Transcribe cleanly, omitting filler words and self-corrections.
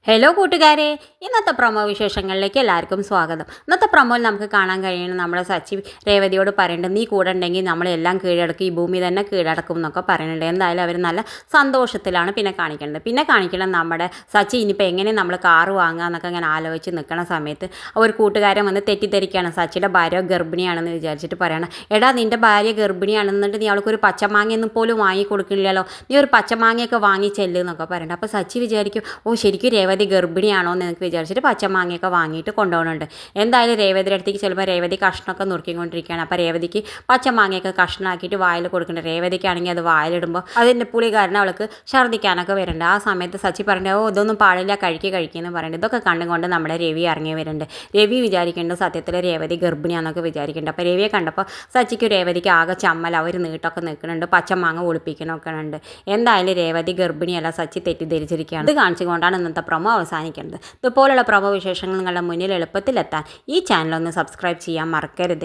Hello കൂട്ടുകാരെ, ഇന്നത്തെ promo വിശേഷങ്ങളിലേക്ക് എല്ലാവർക്കും സ്വാഗതം. ഇന്നത്തെ പ്രൊമോയിൽ നമുക്ക് കാണാൻ കഴിയുന്നത് നമ്മുടെ സച്ചി രേവതിയോട് പറയുന്നുണ്ട്, നീ കൂടെ ഉണ്ടെങ്കിൽ നമ്മളെല്ലാം കീഴടക്കും, ഈ ഭൂമി തന്നെ കീഴടക്കും എന്നൊക്കെ പറയുന്നുണ്ട്. എന്തായാലും അവർ നല്ല സന്തോഷത്തിലാണ് പിന്നെ കാണിക്കുന്നത് നമ്മുടെ സച്ചി ഇനിയിപ്പോൾ എങ്ങനെ നമ്മൾ കാറ് വാങ്ങുക എന്നൊക്കെ ഇങ്ങനെ ആലോചിച്ച് നിൽക്കുന്ന സമയത്ത് ഒരു കൂട്ടുകാരൻ വന്ന് തെറ്റിദ്ധരിക്കുകയാണ്. സച്ചിയുടെ ഭാര്യ ഗർഭിണിയാണെന്ന് വിചാരിച്ചിട്ട് പറയണം, എടാ നിൻ്റെ ഭാര്യ ഗർഭിണിയാണെന്നിട്ട് നീ അവൾക്കൊരു പച്ചമാങ്ങയൊന്നും പോലും വാങ്ങി കൊടുക്കില്ലല്ലോ, നീ ഒരു പച്ചമാങ്ങയൊക്കെ വാങ്ങി ചെല്ലുന്നൊക്കെ പറയുന്നുണ്ട്. അപ്പോൾ സച്ചി വിചാരിക്കും, ഓ ശരിക്കും രേവതി ഗർഭിണിയാണോ എന്ന് എനിക്ക് വിചാരിച്ചിട്ട് പച്ചമാങ്ങയൊക്കെ വാങ്ങിയിട്ട് കൊണ്ടുപോകുന്നുണ്ട്. എന്തായാലും രേവതിയുടെ അടുത്തേക്ക് ചെല്ലുമ്പോൾ രേവതി കഷ്ണമൊക്കെ നുറുക്കിക്കൊണ്ടിരിക്കുകയാണ്. അപ്പോൾ രേവതിക്ക് പച്ചമാങ്ങയൊക്കെ കഷ്ണമാക്കിയിട്ട് വായിൽ കൊടുക്കുന്നുണ്ട്. രേവതിക്കാണെങ്കിൽ അത് വായിലിടുമ്പോൾ അതിൻ്റെ പുളി കാരണം അവൾക്ക് ഛർദ്ദിക്കാനൊക്കെ വരുന്നുണ്ട്. ആ സമയത്ത് സച്ചി പറയുന്നത്, ഓ ഇതൊന്നും പാടില്ല, കഴിക്കുമെന്ന് പറയുന്നത്. ഇതൊക്കെ കണ്ടുകൊണ്ട് നമ്മുടെ രവി ഇറങ്ങി വരുന്നുണ്ട്. രവി വിചാരിക്കേണ്ടത് സത്യത്തിൽ രേവതി ഗർഭിണിയാണെന്നൊക്കെ വിചാരിക്കുന്നുണ്ട്. അപ്പോൾ രവിയെ കണ്ടപ്പോൾ സച്ചിക്ക് രേവതിക്ക് ആകെ ചമ്മൽ, അവർ നീട്ടൊക്കെ നിൽക്കുന്നുണ്ട്, പച്ചമാങ്ങ ഒളിപ്പിക്കണമൊക്കെ ഉണ്ട്. എന്തായാലും രേവതി ഗർഭിണിയല്ല, സച്ചി തെറ്റിദ്ധരിച്ചിരിക്കുകയാണ്. ഇത് കാണിച്ചുകൊണ്ടാണ് ഇന്നത്തെ പ്രൊമോ അവസാനിക്കുന്നത്. ഇതുപോലുള്ള പ്രൊമോ വിശേഷങ്ങൾ നിങ്ങളുടെ മുന്നിൽ എളുപ്പത്തിലെത്താൻ ഈ ചാനൽ ഒന്ന് സബ്സ്ക്രൈബ് ചെയ്യാൻ മറക്കരുത്.